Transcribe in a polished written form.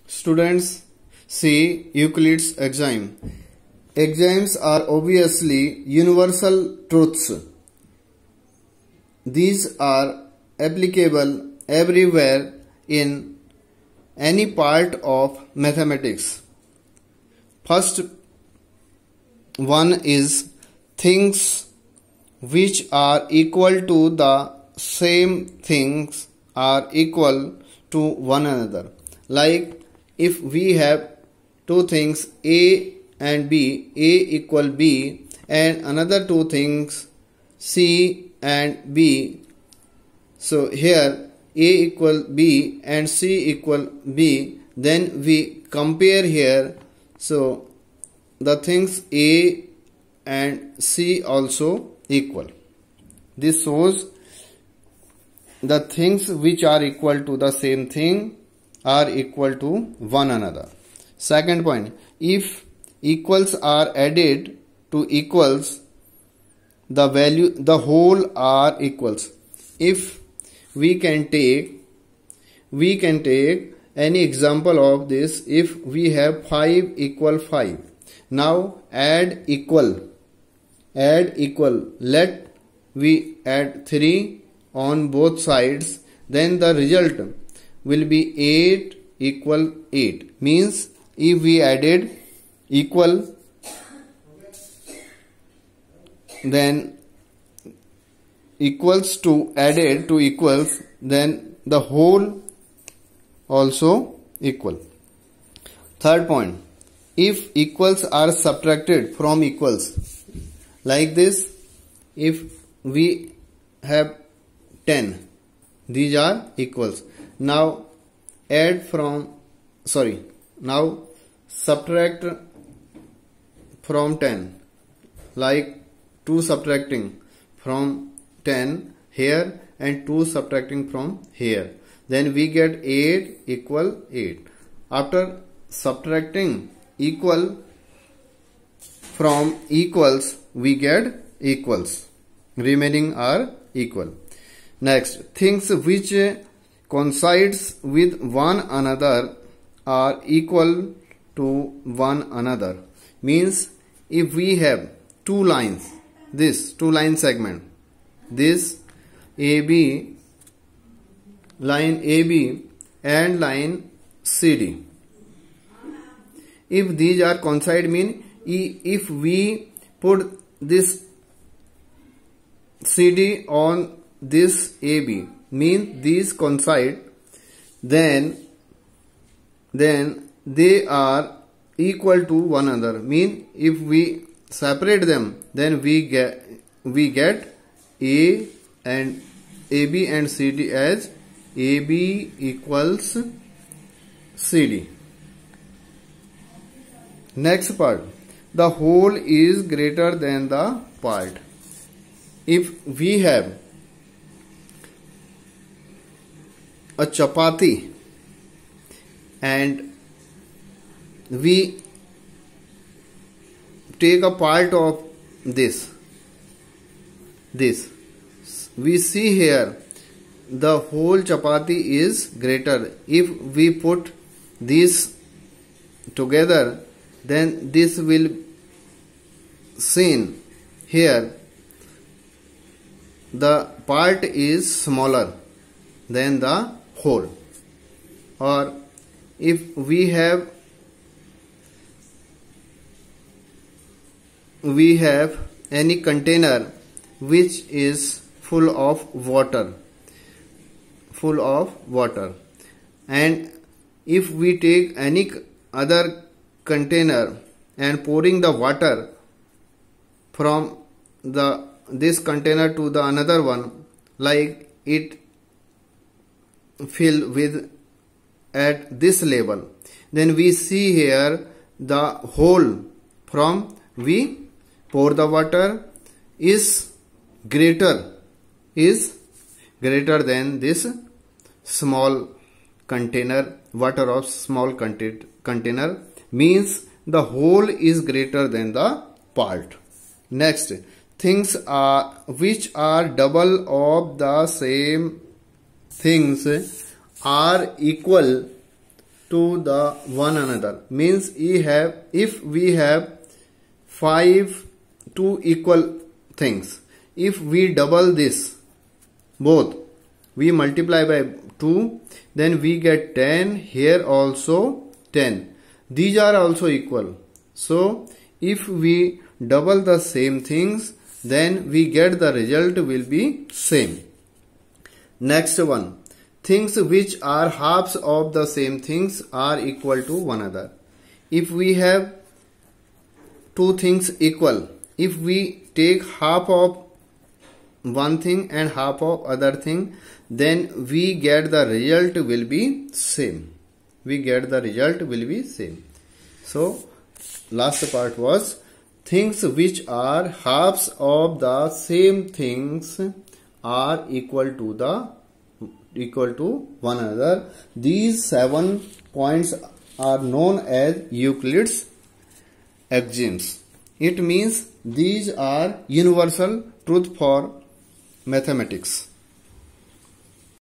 Students, see Euclid's axiom. Axioms are obviously universal truths. These are applicable everywhere in any part of mathematics. First one is things which are equal to the same things are equal to one another. Like if we have two things A and B, A equal B, and another two things C and B. So here A equal B and C equal B, then we compare here. So the things A and C also equal. This shows the things which are equal to the same thing are equal to one another. Second point, if equals are added to equals, the whole are equals. If we can take any example of this. If we have 5 equal 5, now add equal, let we add 3 on both sides, then the result will be 8 equal 8. Means if we added equal, then equals to added to equals, then the whole also equal. Third point, if equals are subtracted from equals, like this, if we have 10, these are equals. Now subtract from 10, like 2 subtracting from 10 here and 2 subtracting from here, then we get 8 equal 8. After subtracting equal from equals, we get equals, remaining are equal. Next, things which coincides with one another are equal to one another. Means if we have two lines, this two line segment, this AB, line AB and line CD, if these are coincide, mean if we put this CD on this AB, mean these coincide, then they are equal to one another. Mean if we separate them, then we get A and AB and CD as AB equals CD. Next part, the whole is greater than the part. If we have a chapati and we take a part of this, we see here the whole chapati is greater. If we put this together, then this will seen here the part is smaller than the whole. Or if we have any container which is full of water, and if we take any other container and pouring the water from this container to the another one, like it fill with at this level, then we see here the whole from we pour the water is greater than this small container, water of small container, means the whole is greater than the part. Next, things which are double of the same things are equal to the one another. Means if we have 2 equal things, if we double this both, we multiply by 2, then we get 10. Here also 10. These are also equal. So if we double the same things, then we get the result will be same. Next one. Things which are halves of the same things are equal to one another. If we have 2 things equal, if we take half of one thing and half of other thing, then we get the result will be same. We get the result will be same. So last part was things which are halves of the same things are equal to one another. These 7 points are known as Euclid's axioms. It means these are universal truth for mathematics.